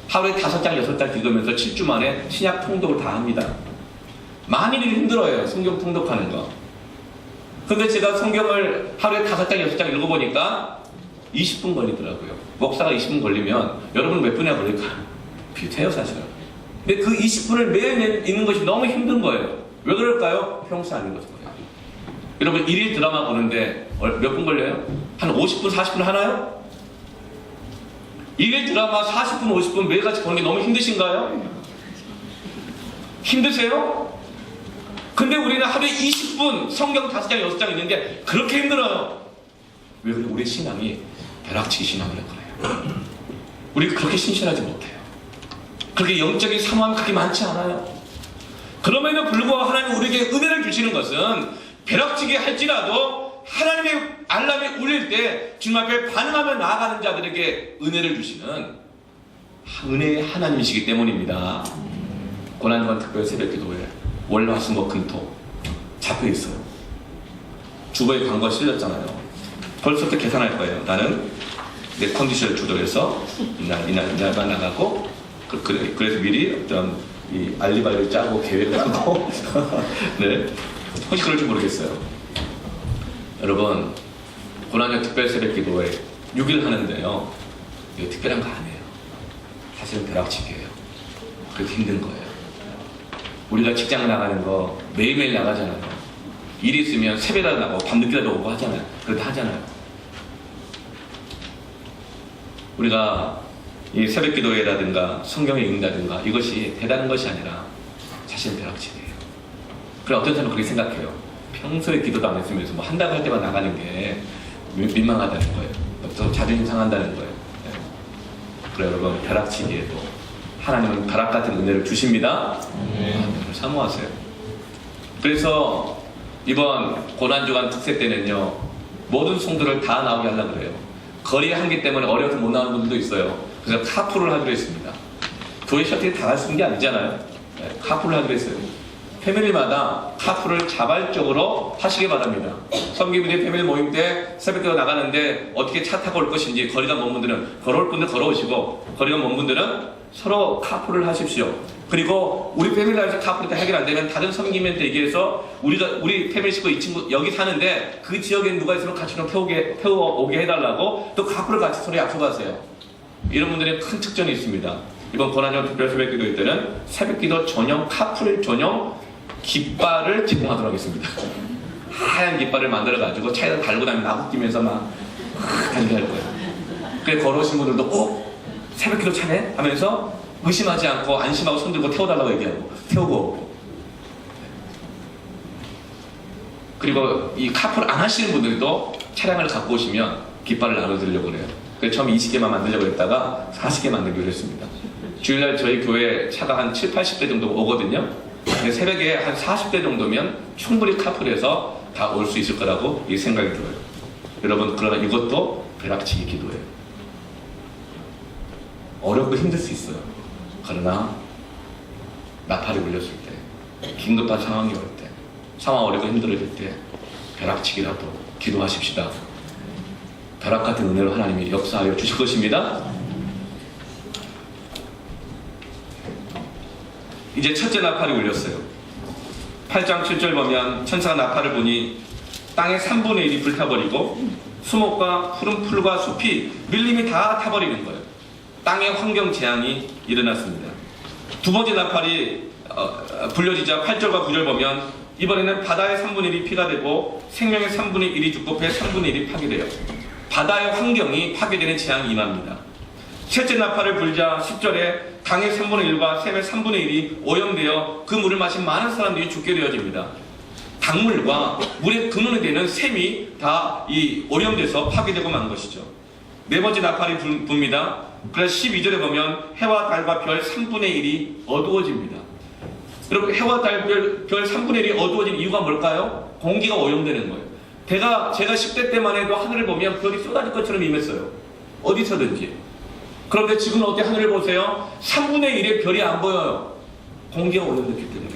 Speaker 1: 하루에 5장 6장 읽으면서 7주 만에 신약 통독을 다 합니다. 많이 힘들어요, 성경 통독하는 거. 근데 제가 성경을 하루에 5장 6장 읽어보니까 20분 걸리더라고요. 목사가 20분 걸리면 여러분 몇 분이나 걸릴까요? 비슷해요, 사실은. 근데 그 20분을 매일 읽는 것이 너무 힘든 거예요. 왜 그럴까요? 평소 안 읽어서 그래요. 여러분 1일 드라마 보는데 몇 분 걸려요? 한 50분, 40분 하나요? 1일 드라마 40분, 50분 매일같이 보는 게 너무 힘드신가요? 힘드세요? 근데 우리는 하루에 20분 성경 5장, 6장 읽는 게 그렇게 힘들어요. 왜 그래? 우리 신앙이 벼락치기 신앙을 그래요. 우리 그렇게 신실하지 못해요. 그렇게 영적인 사모함이 그렇게 많지 않아요. 그럼에도 불구하고 하나님 우리에게 은혜를 주시는 것은 벼락치기 할지라도 하나님의 알람이 울릴 때 주님 앞에 반응하며 나아가는 자들에게 은혜를 주시는 은혜의 하나님이시기 때문입니다. 고난주간 특별 새벽기도회 월화수목금토 잡혀 있어요. 주보에 광고가 실렸잖아요. 벌써부터 계산할 거예요. 나는 내 컨디션을 조절해서 이날만 나가고 그래서 미리 어떤 이 알리바이를 짜고 계획을 하고 네, 혹시 그럴지 모르겠어요. 여러분, 고난주간 특별 새벽기도회 6일 하는데요, 이거 특별한 거 아니에요. 사실은 벼락치기예요. 그래도 힘든 거예요. 우리가 직장 나가는 거 매일매일 나가잖아요. 일이 있으면 새벽에 나가고 밤늦게라도 오고 하잖아요. 그래도 하잖아요. 우리가 이 새벽 기도회라든가 성경을 읽는다든가 이것이 대단한 것이 아니라 사실 벼락치기예요. 그래, 어떤 사람은 그렇게 생각해요. 평소에 기도도 안 했으면서 뭐 한다고 할 때만 나가는 게 민망하다는 거예요. 또 자존심 상한다는 거예요. 네. 그래, 여러분, 벼락치기에도 하나님은 벼락 같은 은혜를 주십니다. 사모하세요. 그래서 이번 고난주간 특세 때는요, 모든 성도를 다 나오게 하려고 그래요. 거리의 한계 때문에 어려워서 못 나오는 분들도 있어요. 그래서 카풀을 하기로 했습니다. 교회 셔틀이 다 갈 수 있는 게 아니잖아요. 네, 카풀을 하기로 했어요. 패밀리마다 카풀을 자발적으로 하시기 바랍니다. 섬기분들이 패밀리 모임 때 새벽기도 나가는데 어떻게 차 타고 올 것인지 거리가 먼 분들은 걸어올 분들 걸어오시고, 거리가 먼 분들은 서로 카풀을 하십시오. 그리고 우리 패밀리 안에서 카풀이 해결 안 되면 다른 섬김한테 얘기해서 우리 패밀리 식구 이 친구 여기 사는데 그 지역에 누가 있으면 같이 좀 태워오게 해달라고 또 카풀을 같이 서로 약속하세요. 이런 분들의 큰 특전이 있습니다. 이번 고난주간 특별 새벽기도 때는 새벽기도 전용 카풀 전용 깃발을 제공하도록 하겠습니다. 하얀 깃발을 만들어가지고 차에다 달고 다니면 나고 뛰면서 막 달리게 할 거예요. 그래, 걸어오신 분들도 새벽기도 차네? 하면서 의심하지 않고 안심하고 손들고 태워달라고 얘기하고 태우고 오고. 그리고 이 카풀 안 하시는 분들도 차량을 갖고 오시면 깃발을 나눠드리려고 그래요. 그래서 처음 20개만 만들려고 했다가 40개 만들기로 했습니다. 주일날 저희 교회 차가 한 7, 80대 정도 오거든요. 근데 새벽에 한 40대 정도면 충분히 카풀해서 다 올 수 있을 거라고 이 생각이 들어요. 여러분, 그러나 이것도 벼락치기 기도예요. 어렵고 힘들 수 있어요. 그러나 나팔이 울렸을 때, 긴급한 상황이 올 때, 상황 어렵고 힘들어질 때 벼락치기라도 기도하십시다. 벼락 같은 은혜로 하나님이 역사하여 주실 것입니다. 이제 첫째 나팔이 울렸어요. 8장 7절 보면 천사가 나팔을 보니 땅의 3분의 1이 불타버리고 수목과 푸른 풀과 숲이 밀림이 다 타버리는 거예요. 땅의 환경 재앙이 일어났습니다. 두 번째 나팔이 불려지자 8절과 9절 보면 이번에는 바다의 3분의 1이 피가 되고 생명의 3분의 1이 죽고 배의 3분의 1이 파괴돼요. 바다의 환경이 파괴되는 재앙이 임합니다. 셋째 나팔을 불자 10절에 강의 3분의 1과 샘의 3분의 1이 오염되어 그 물을 마신 많은 사람들이 죽게 되어집니다. 강물과 물의 근원이 되는 샘이 다 이 오염돼서 파괴되고 만 것이죠. 네 번째 나팔이 붑니다. 그래서 12절에 보면 해와 달과 별 3분의 1이 어두워집니다. 여러분, 해와 달, 별 3분의 1이 어두워진 이유가 뭘까요? 공기가 오염되는 거예요. 제가 10대 때만 해도 하늘을 보면 별이 쏟아질 것처럼 임했어요. 어디서든지. 그런데 지금은 어때? 하늘을 보세요. 3분의 1의 별이 안 보여요. 공기가 오염됐기 때문에.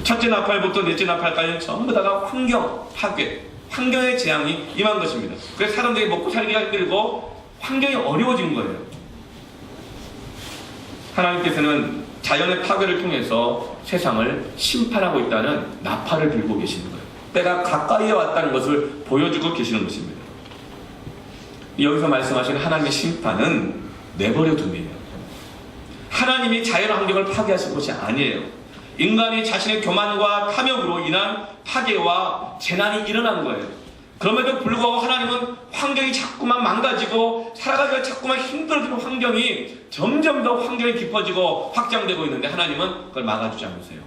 Speaker 1: 첫째 나팔부터 넷째 나팔까지는 전부 다가 환경 파괴, 환경의 재앙이 임한 것입니다. 그래서 사람들이 먹고 살기가 힘들고 환경이 어려워진 거예요. 하나님께서는 자연의 파괴를 통해서 세상을 심판하고 있다는 나팔을 불고 계시는 거예요. 때가 가까이에 왔다는 것을 보여주고 계시는 것입니다. 여기서 말씀하신 하나님의 심판은 내버려 둠이에요. 하나님이 자연 환경을 파괴하신 것이 아니에요. 인간이 자신의 교만과 탐욕으로 인한 파괴와 재난이 일어난 거예요. 그럼에도 불구하고 하나님은 환경이 자꾸만 망가지고 살아가기가 자꾸만 힘들어지는 환경이 점점 더 환경이 깊어지고 확장되고 있는데 하나님은 그걸 막아주지 않으세요.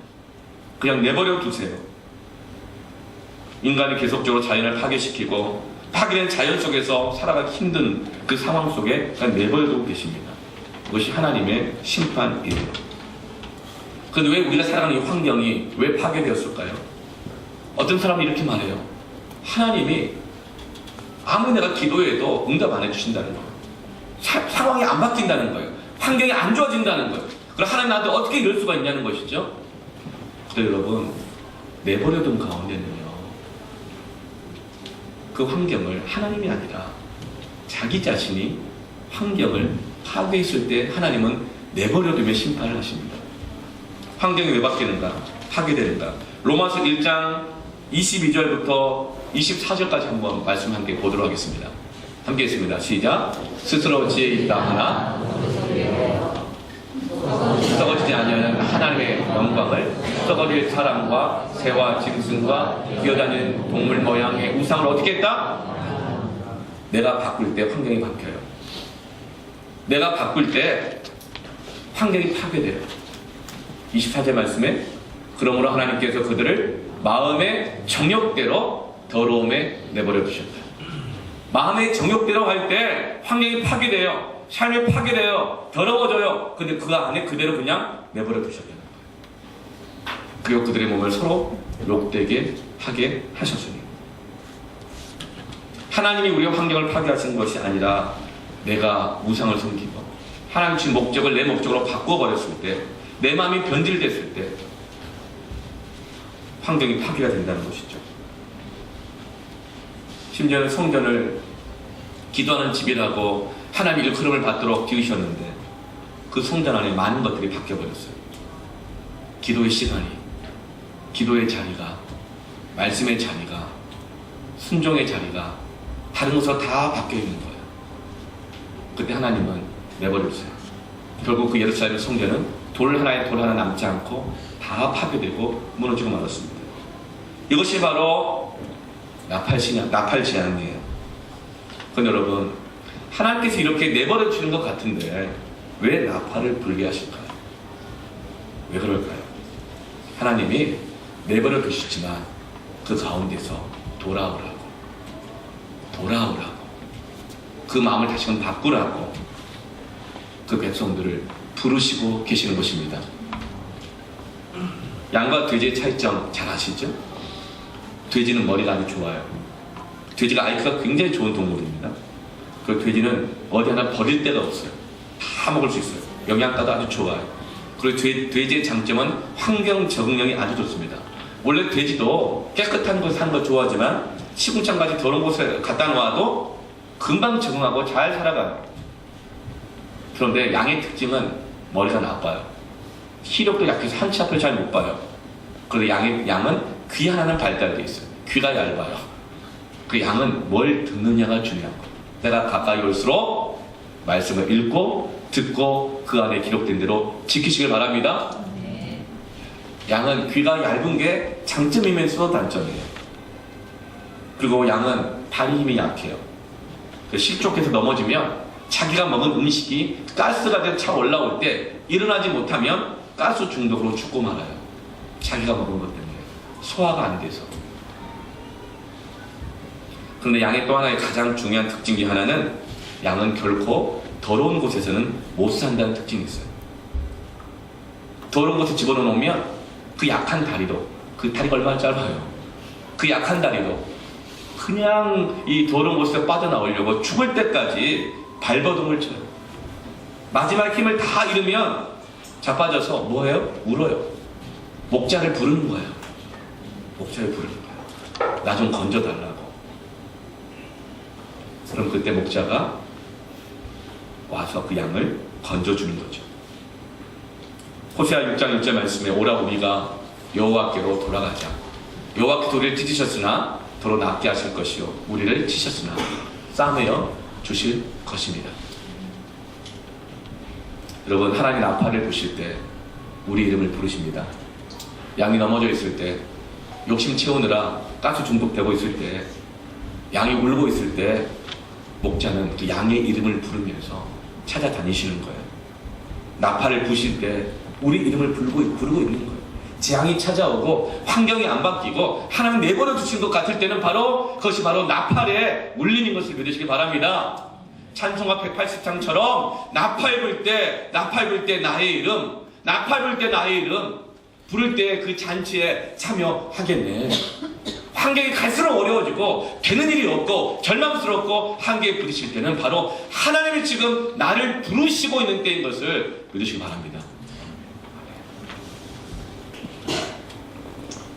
Speaker 1: 그냥 내버려 두세요. 인간이 계속적으로 자연을 파괴시키고 파괴된 자연 속에서 살아가기 힘든 그 상황 속에 그냥 내버려 두고 계십니다. 그것이 하나님의 심판이에요. 그런데 왜 우리가 살아가는 이 환경이 왜 파괴되었을까요? 어떤 사람이 이렇게 말해요. 하나님이 아무리 내가 기도해도 응답 안 해주신다는 거예요. 상황이 안 바뀐다는 거예요. 환경이 안 좋아진다는 거예요. 그럼 하나님 나한테 어떻게 이럴 수가 있냐는 것이죠. 그런데 여러분, 내버려둔 가운데는요, 그 환경을 하나님이 아니라 자기 자신이 환경을 파괴했을 때 하나님은 내버려두며 심판을 하십니다. 환경이 왜 바뀌는가? 파괴되는가? 로마서 1장 22절부터 24절까지 한번 말씀 함께 보도록 하겠습니다. 함께 했습니다. 시작. 스스로 지혜 있다 하나 썩어지지 아니하는 하나님의 영광을 썩어질 사람과 새와 짐승과 기어다니는 동물 모양의 우상을 어떻게 했다? 내가 바꿀 때 환경이 바뀌어요. 내가 바꿀 때 환경이 파괴돼요. 24절 말씀에 그러므로 하나님께서 그들을 마음의 정욕대로 더러움에 내버려 두셨다. 마음의 정욕대로 할 때 환경이 파괴돼요. 삶이 파괴돼요. 더러워져요. 근데 그 안에 그대로 그냥 내버려 두셨다는 거예요. 그리고 그들의 몸을 서로 욕되게 하게 하셨으니. 하나님이 우리의 환경을 파괴하신 것이 아니라 내가 우상을 섬기고 하나님 주신 목적을 내 목적으로 바꿔버렸을 때, 내 마음이 변질됐을 때 환경이 파괴가 된다는 것이죠. 심지어는 성전을 기도하는 집이라고 하나님 일컬음을 받도록 지으셨는데 그 성전 안에 많은 것들이 바뀌어버렸어요. 기도의 시간이, 기도의 자리가, 말씀의 자리가, 순종의 자리가 다른 것으로 다 바뀌어 있는 거예요. 그때 하나님은 내버려주세요. 결국 그 예루살렘 성전은 돌 하나 남지 않고 다 파괴되고 무너지고 말았습니다. 이것이 바로 나팔 재앙이에요. 그런데 여러분, 하나님께서 이렇게 내버려 주는 것 같은데 왜 나팔을 불게 하실까요? 왜 그럴까요? 하나님이 내버려 두시지만 그 가운데서 돌아오라고, 그 마음을 다시금 바꾸라고 그 백성들을 부르시고 계시는 것입니다. 양과 돼지의 차이점 잘 아시죠? 돼지는 머리가 아주 좋아요. 돼지가 IQ가 굉장히 좋은 동물입니다. 그 돼지는 어디 하나 버릴 데가 없어요. 다 먹을 수 있어요. 영양가도 아주 좋아요. 그리고 돼지의 장점은 환경 적응력이 아주 좋습니다. 원래 돼지도 깨끗한 곳에 사는 거 좋아하지만 시궁창같이 더러운 곳에 갖다 놓아도 금방 적응하고 잘 살아가요. 그런데 양의 특징은 머리가 나빠요. 시력도 약해서 한치 앞을 잘 못 봐요. 그런데 양은 귀 하나는 발달되어 있어요. 귀가 얇아요. 그 양은 뭘 듣느냐가 중요한 거예요. 내가 가까이 올수록 말씀을 읽고 듣고 그 안에 기록된 대로 지키시길 바랍니다. 양은 귀가 얇은 게 장점이면서도 단점이에요. 그리고 양은 다리 힘이 약해요. 실족해서 넘어지면 자기가 먹은 음식이 가스가 돼서 차 올라올 때 일어나지 못하면 가스 중독으로 죽고 말아요. 자기가 먹은 것 때문에 소화가 안 돼서. 그런데 양의 또 하나의 가장 중요한 특징 중 하나는 양은 결코 더러운 곳에서는 못 산다는 특징이 있어요. 더러운 곳에 집어넣으면 그 약한 다리도, 그 다리가 얼마나 짧아요. 그 약한 다리도 그냥 이 더러운 곳에서 빠져나오려고 죽을 때까지 발버둥을 쳐요. 마지막 힘을 다 잃으면 자빠져서 뭐해요? 울어요. 목자를 부르는 거예요. 목자를 부르는 거예요. 나 좀 건져달라고. 그럼 그때 목자가 와서 그 양을 건져주는 거죠. 호세아 6장 1절 말씀에 오라 우리가 여호와께로 돌아가자. 여호와께서 우리를 찢으셨으나 더러 낫게 하실 것이요 우리를 치셨으나 싸매어 주실 것입니다. 여러분, 하나님 나팔을 부실 때 우리 이름을 부르십니다. 양이 넘어져 있을 때, 욕심 채우느라 가스 중독되고 있을 때, 양이 울고 있을 때 목자는 그 양의 이름을 부르면서 찾아다니시는 거예요. 나팔을 부실 때 우리 이름을 부르고 있는 거예요. 재앙이 찾아오고 환경이 안 바뀌고 하나님 내버려 두신 것 같을 때는 바로 그것이 바로 나팔에 물리는 것을 믿으시기 바랍니다. 찬송가 180장처럼 나팔 불 때 나의 이름, 나팔 불 때 나의 이름 부를 때 그 잔치에 참여하겠네. 환경이 갈수록 어려워지고 되는 일이 없고 절망스럽고 한계에 부딪힐 때는 바로 하나님이 지금 나를 부르시고 있는 때인 것을 믿으시기 바랍니다.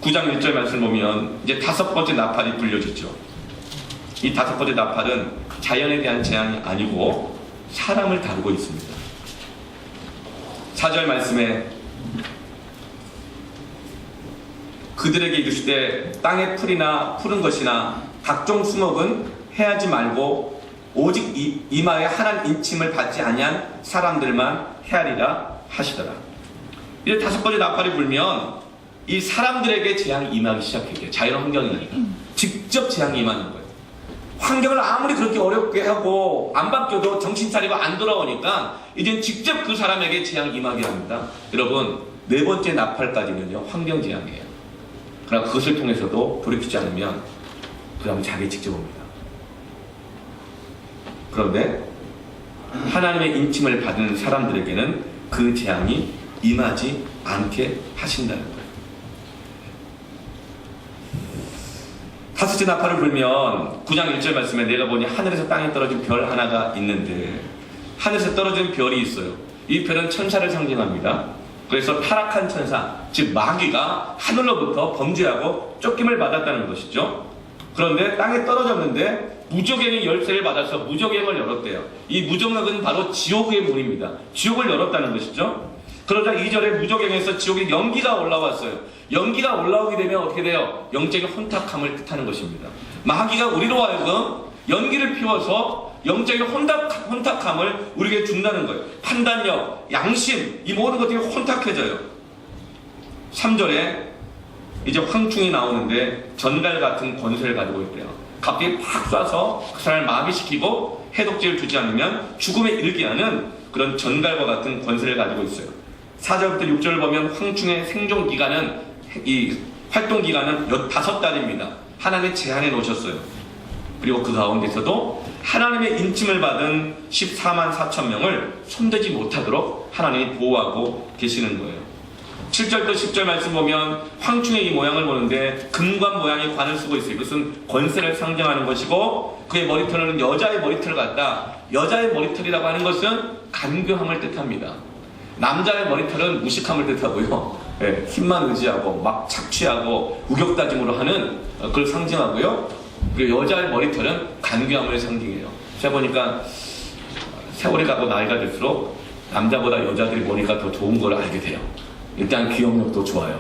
Speaker 1: 9장 1절 말씀을 보면 이제 5번째 나팔이 불려졌죠. 이 5번째 나팔은 자연에 대한 재앙이 아니고 사람을 다루고 있습니다. 4절 말씀에 그들에게 이르시되 땅의 풀이나 푸른 것이나 각종 수목은 해하지 말고 오직 이마에 하나님 인침을 받지 아니한 사람들만 해하리라 하시더라. 이제 5번째 나팔이 불면 이 사람들에게 재앙이 임하기 시작해요. 자연 환경이니까 직접 재앙이 임하는 거예요. 환경을 아무리 그렇게 어렵게 하고 안 바뀌어도 정신 차리고 안 돌아오니까 이제 직접 그 사람에게 재앙이 임하게 합니다. 여러분, 4번째 나팔까지는요 환경 재앙이에요. 그러나 그것을 통해서도 돌이키지 않으면 그 다음에 자기 직접 옵니다. 그런데 하나님의 인침을 받은 사람들에게는 그 재앙이 임하지 않게 하신다는 거예요. 5째 나팔을 불면 9장 1절 말씀에 내가 보니 하늘에서 땅에 떨어진 별 하나가 있는데, 하늘에서 떨어진 별이 있어요. 이 별은 천사를 상징합니다. 그래서 타락한 천사, 즉 마귀가 하늘로부터 범죄하고 쫓김을 받았다는 것이죠. 그런데 땅에 떨어졌는데 무적행의 열쇠를 받아서 무적행을 열었대요. 이 무적행은 바로 지옥의 문입니다. 지옥을 열었다는 것이죠. 그러자 2절에 무적행에서 지옥에 연기가 올라왔어요. 연기가 올라오게 되면 어떻게 돼요? 영적인 혼탁함을 뜻하는 것입니다. 마귀가 우리로 하여금 연기를 피워서 영적인 혼탁함을 우리에게 준다는 거예요. 판단력, 양심, 이 모든 것들이 혼탁해져요. 3절에 이제 황충이 나오는데 전갈 같은 권세를 가지고 있대요. 갑자기 팍 쏴서 그 사람을 마비시키고 해독제를 주지 않으면 죽음에 이르게 하는 그런 전갈과 같은 권세를 가지고 있어요. 4절부터 6절을 보면 황충의 생존 기간은, 이 활동 기간은 15달입니다. 하나님이 제한해 놓으셨어요. 그리고 그 가운데서도 하나님의 인침을 받은 14만 4천 명을 손대지 못하도록 하나님이 보호하고 계시는 거예요. 7절부터 10절 말씀 보면 황충의 이 모양을 보는데 금관 모양의 관을 쓰고 있어요. 이것은 권세를 상징하는 것이고, 그의 머리털은 여자의 머리털 같다. 여자의 머리털이라고 하는 것은 간교함을 뜻합니다. 남자의 머리털은 무식함을 뜻하고요. 네, 힘만 의지하고 막 착취하고 우격다짐으로 하는 그걸 상징하고요. 그리고 여자의 머리털은 간교함을 상징해요. 제가 보니까 세월이 가고 나이가 들수록 남자보다 여자들이 머리가 더 좋은 걸 알게 돼요. 일단 기억력도 좋아요.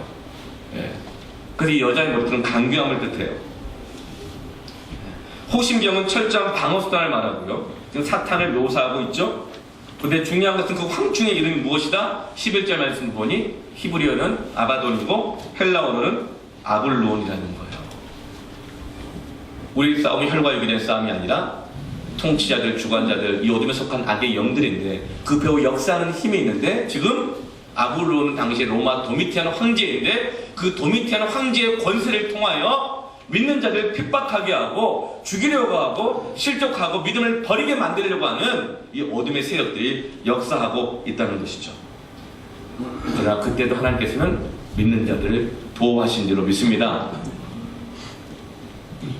Speaker 1: 예. 그래서 이 여자의 머리털은 간교함을 뜻해요. 호심경은 철저한 방어수단을 말하고요. 지금 사탄을 묘사하고 있죠. 근데 중요한 것은 그 황충의 이름이 무엇이다? 11절 말씀 보니 히브리어는 아바돈이고 헬라어로는 아볼론이라는 거예요. 우리 싸움이 혈과 육에 대한 싸움이 아니라 통치자들, 주관자들, 이 어둠에 속한 악의 영들인데 그 배후 역사하는 힘이 있는데 지금 아굴로는 당시에 로마 도미티안 황제인데 그 도미티안 황제의 권세를 통하여 믿는 자들을 핍박하게 하고 죽이려고 하고 실족하고 믿음을 버리게 만들려고 하는 이 어둠의 세력들이 역사하고 있다는 것이죠. 그러나 그때도 하나님께서는 믿는 자들을 보호하신 줄로 믿습니다.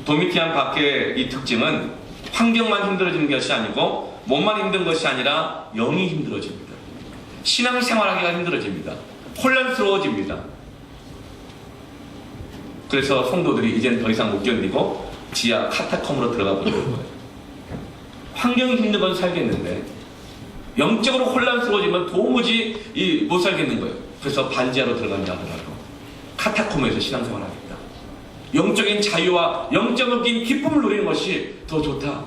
Speaker 1: 도미티안 박해의 이 특징은 환경만 힘들어지는 것이 아니고 몸만 힘든 것이 아니라 영이 힘들어집니다. 신앙생활하기가 힘들어집니다. 혼란스러워집니다. 그래서 성도들이 이제는 더 이상 못 견디고 지하 카타콤으로 들어가 버리는 거예요. 환경이 힘든 건 살겠는데 영적으로 혼란스러워지면 도무지 못 살겠는 거예요. 그래서 반지하로 들어간다 하더라도 카타콤에서 신앙생활하겠다. 영적인 자유와 영적인 기쁨을 누리는 것이 더 좋다.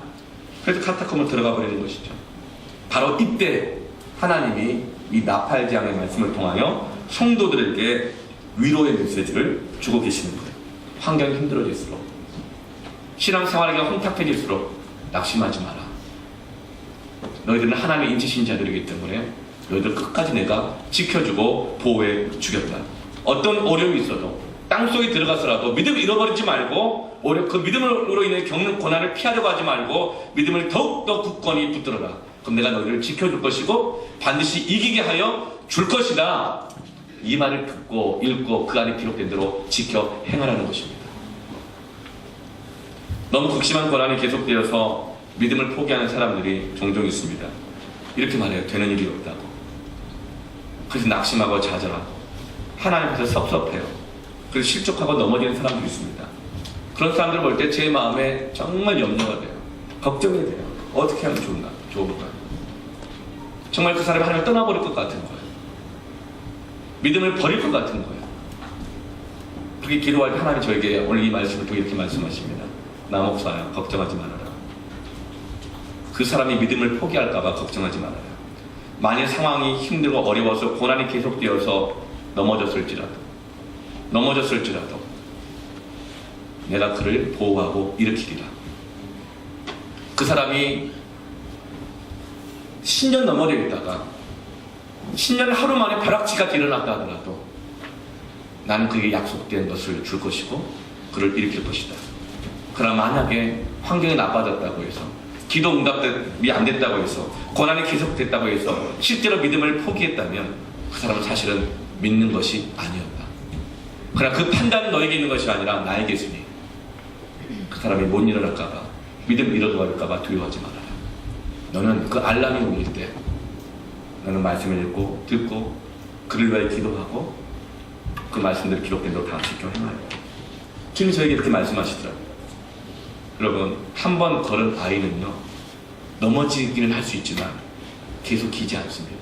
Speaker 1: 그래서 카타콤으로 들어가 버리는 것이죠. 바로 이때 하나님이 이 나팔장의 말씀을 통하여 성도들에게 위로의 메시지를 주고 계시는 거예요. 환경이 힘들어질수록 신앙생활이 혼탁해질수록 낙심하지 마라. 너희들은 하나님의 인치신 자들이기 때문에 너희들 끝까지 내가 지켜주고 보호해 주겠다. 어떤 어려움이 있어도 땅속에 들어가서라도 믿음을 잃어버리지 말고 오히려 그 믿음으로 인해 겪는 고난을 피하려고 하지 말고 믿음을 더욱더 굳건히 붙들어라. 그럼 내가 너희를 지켜줄 것이고 반드시 이기게 하여 줄 것이다. 이 말을 듣고 읽고 그 안에 기록된 대로 지켜 행하라는 것입니다. 너무 극심한 고난이 계속되어서 믿음을 포기하는 사람들이 종종 있습니다. 이렇게 말해요. 되는 일이 없다고. 그래서 낙심하고 좌절하고 하나님 앞에서 섭섭해요. 그래서 실족하고 넘어지는 사람들이 있습니다. 그런 사람들을 볼 때 제 마음에 정말 염려가 돼요. 걱정이 돼요. 어떻게 하면 좋을까요? 정말 그 사람이 하나님을 떠나버릴 것 같은 거예요. 믿음을 버릴 것 같은 거예요. 그렇게 기도할 때 하나님이 저에게 오늘 이 말씀을 통해 이렇게 말씀하십니다. 나 목사야, 걱정하지 말아라. 그 사람이 믿음을 포기할까봐 걱정하지 말아라. 만일 상황이 힘들고 어려워서 고난이 계속되어서 넘어졌을지라도 내가 그를 보호하고 일으키리라. 그 사람이 10년 넘어져 있다가 10년 하루 만에 벼락치가 일어났다 하더라도 나는 그에게 약속된 것을 줄 것이고 그를 일으킬 것이다. 그러나 만약에 환경이 나빠졌다고 해서 기도 응답이 안 됐다고 해서 고난이 계속됐다고 해서 실제로 믿음을 포기했다면 그 사람은 사실은 믿는 것이 아니었다. 그러나 그 판단은 너에게 있는 것이 아니라 나에게 있으니 그 사람이 못 일어날까봐 믿음 잃어버릴까봐 두려워하지 말아라. 너는 그 알람이 울릴 때 너는 말씀을 읽고 듣고 그를 위하여 기도하고 그 말씀들이 기록된 대로 다 지켜 행하여. 주님이 저에게 이렇게 말씀하시더라고요. 여러분, 한 번 걸은 아이는요 넘어지기는 할 수 있지만 계속 기지 않습니다.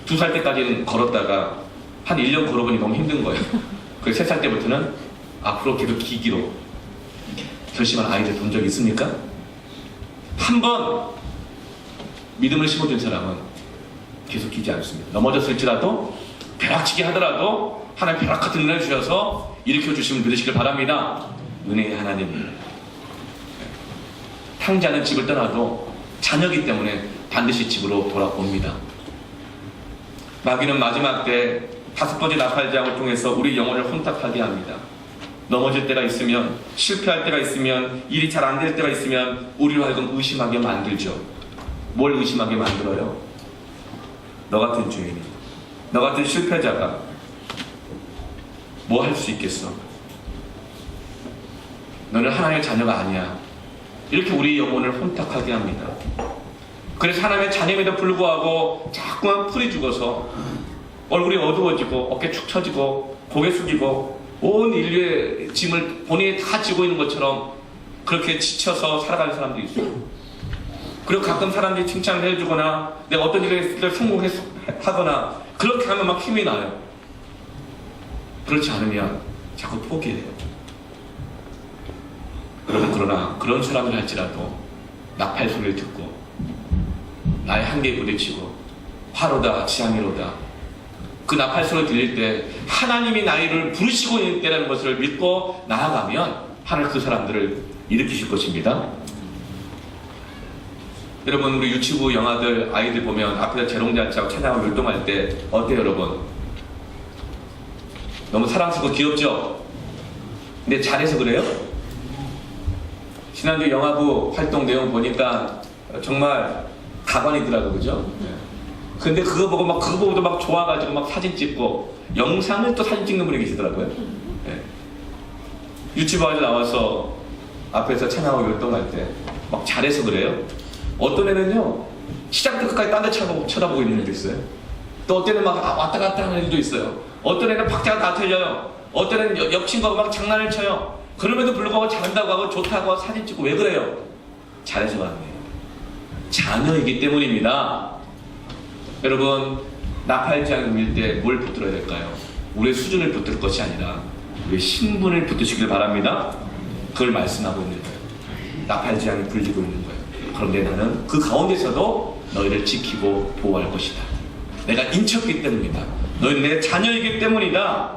Speaker 1: 2살 때까지는 걸었다가 한 1년 걸어보니 너무 힘든 거예요. 그래서 3살 때부터는 앞으로 계속 기기로 결심한 아이들 본 적 있습니까? 한 번 믿음을 심어준 사람은 계속 기지 않습니다. 넘어졌을지라도 벼락치기 하더라도 하나님 벼락 같은 은혜를 주셔서 일으켜 주심을 믿으시길 바랍니다. 은혜의 하나님. 탕자는 집을 떠나도 자녀이기 때문에 반드시 집으로 돌아옵니다. 마귀는 마지막 때 5번째 나팔장을 통해서 우리 영혼을 혼탁하게 합니다. 넘어질 때가 있으면, 실패할 때가 있으면, 일이 잘 안 될 때가 있으면 우리로 하여금 의심하게 만들죠. 뭘 의심하게 만들어요? 너 같은 죄인이, 너 같은 실패자가 뭐 할 수 있겠어? 너는 하나님의 자녀가 아니야. 이렇게 우리 영혼을 혼탁하게 합니다. 그래서 하나님의 자녀임에도 불구하고 자꾸만 풀이 죽어서 얼굴이 어두워지고 어깨 축 처지고 고개 숙이고 온 인류의 짐을 본인이 다 지고 있는 것처럼 그렇게 지쳐서 살아가는 사람도 있어요. 그리고 가끔 사람들이 칭찬을 해주거나 내가 어떤 일에 있을 때 성공하거나 그렇게 하면 막 힘이 나요. 그렇지 않으면 자꾸 포기해요. 여러분, 그러나 그런 사람을 할지라도 나팔 소리를 듣고 나의 한계에 부딪히고 화로다 지향이로다 그 나팔 소리를 들릴 때 하나님이 나를 부르시고 있는 때라는 것을 믿고 나아가면 하나님 그 사람들을 일으키실 것입니다. 여러분, 우리 유치부 영아들 아이들 보면 앞에서 재롱잔치하고 찬양하고 율동할 때 어때요 여러분? 너무 사랑스럽고 귀엽죠? 근데 잘해서 그래요? 지난주 영아부 활동 내용 보니까 정말 가관이더라고, 그죠? 근데 그거 보고도 막 좋아가지고 막 사진 찍고 영상을 또 사진 찍는 분이 계시더라고요. 네. 유치부에서 나와서 앞에서 찬양하고 율동할 때 막 잘해서 그래요? 어떤 애는요 시작 때 끝까지 딴 데 쳐다보고 있는 애도 있어요. 또 어떤 애는 막 왔다 갔다 하는 애도 있어요. 어떤 애는 박자가 다 틀려요. 어떤 애는 옆 친구하고 막 장난을 쳐요. 그럼에도 불구하고 잘한다고 하고 좋다고 하고 사진 찍고 왜 그래요? 잘해서 그러는 거예요. 자녀이기 때문입니다. 여러분, 나팔장 밀 때 뭘 붙들어야 될까요? 우리의 수준을 붙들 것이 아니라 우리의 신분을 붙드시길 바랍니다. 그걸 말씀하고 있는 거예요. 나팔장이 불리고 있는 거예요. 그런데 나는 그 가운데서도 너희를 지키고 보호할 것이다. 내가 인쳤기 때문이다. 너희는 내 자녀이기 때문이다.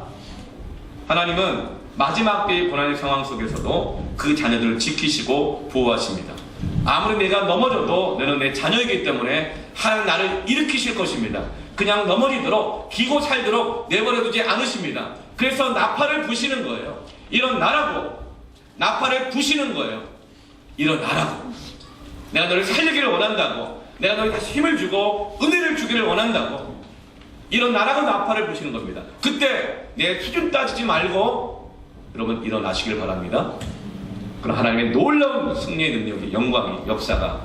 Speaker 1: 하나님은 마지막 때의 고난의 상황 속에서도 그 자녀들을 지키시고 보호하십니다. 아무리 내가 넘어져도 너는 내 자녀이기 때문에 하나님 나를 일으키실 것입니다. 그냥 넘어지도록 기고 살도록 내버려두지 않으십니다. 그래서 나팔을 부시는 거예요. 일어나라고. 나팔을 부시는 거예요. 일어나라고. 내가 너를 살리기를 원한다고. 내가 너에게 다시 힘을 주고 은혜를 주기를 원한다고. 일어나라고 나팔을 부시는 겁니다. 그때 내 수준 따지지 말고 여러분 일어나시길 바랍니다. 그럼 하나님의 놀라운 승리의 능력이, 영광이, 역사가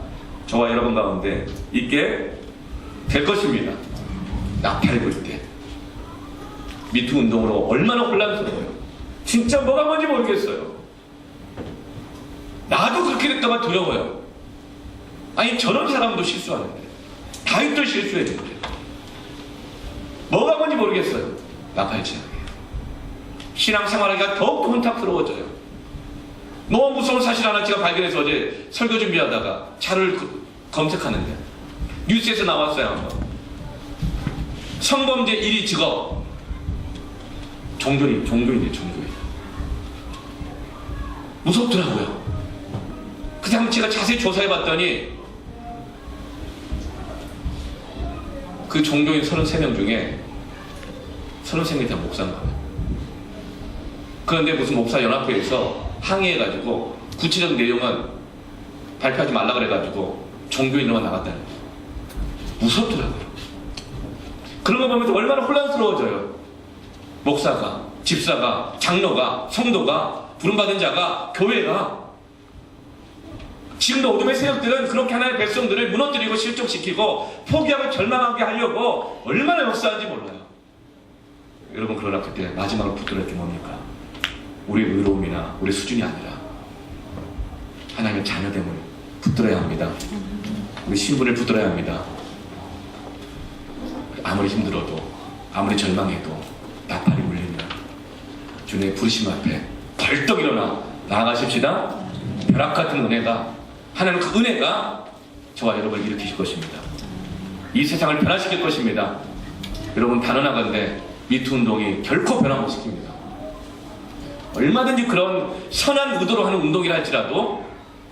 Speaker 1: 저와 여러분 가운데 있게 될 것입니다. 나팔을 불 때 미투 운동으로 얼마나 혼란스러워요. 진짜 뭐가 뭔지 모르겠어요. 나도 그렇게 됐다가 두려워요. 아니 저런 사람도 실수하는데 다윗도 실수했는데 뭐가 뭔지 모르겠어요. 나팔지향이에요. 신앙생활하기가 더욱더 혼탁스러워져요. 너무 무서운 사실 하나 제가 발견해서 어제 설교 준비하다가 차를 검색하는데 뉴스에서 나왔어요. 한번 성범죄 1위 직업 종교인이에요. 무섭더라고요. 그 다음에 제가 자세히 조사해봤더니 그 종교인 33명 중에 33명이 다 목사인 거예요. 그런데 무슨 목사 연합회에서 항의해가지고 구체적 내용은 발표하지 말라 그래가지고 종교인으로만 나갔다는 거예요. 무섭더라고요. 그런 거 보면서 얼마나 혼란스러워져요. 목사가, 집사가, 장로가, 성도가, 부름받은 자가, 교회가. 지금도 어둠의 세력들은 그렇게 하나의 백성들을 무너뜨리고 실족시키고 포기하고 절망하게 하려고 얼마나 역사하는지 몰라요. 여러분, 그러나 그때 마지막으로 붙들어야 할 게 뭡니까? 우리의 의로움이나 우리 수준이 아니라 하나님의 자녀됨을 붙들어야 합니다. 우리 신분을 붙들어야 합니다. 아무리 힘들어도 아무리 절망해도 나팔이 울리면 주님의 부르심 앞에 벌떡 일어나 나아가십시다. 벼락같은 은혜가, 하나님 그 은혜가 저와 여러분을 일으키실 것입니다. 이 세상을 변화시킬 것입니다. 여러분, 단언하건대 미투 운동이 결코 변화 못 시킵니다. 얼마든지 그런 선한 의도로 하는 운동이라 할지라도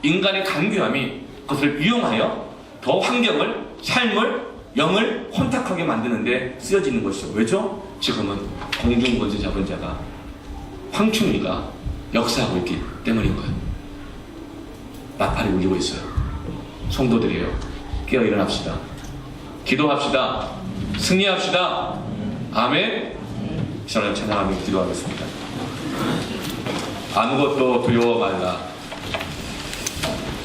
Speaker 1: 인간의 간교함이 그것을 이용하여 더 환경을, 삶을, 영을 혼탁하게 만드는데 쓰여지는 것이죠. 왜죠? 지금은 공중권세 잡은 자가, 황충이가 역사하고 있기 때문인 거예요. 나팔이 울리고 있어요. 성도들이에요. 깨어 일어납시다. 기도합시다. 승리합시다. 아멘. 저는 찬양하며 기도하겠습니다. 아무것도 두려워 말라.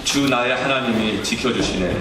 Speaker 1: 주 나의 하나님이 지켜주시네.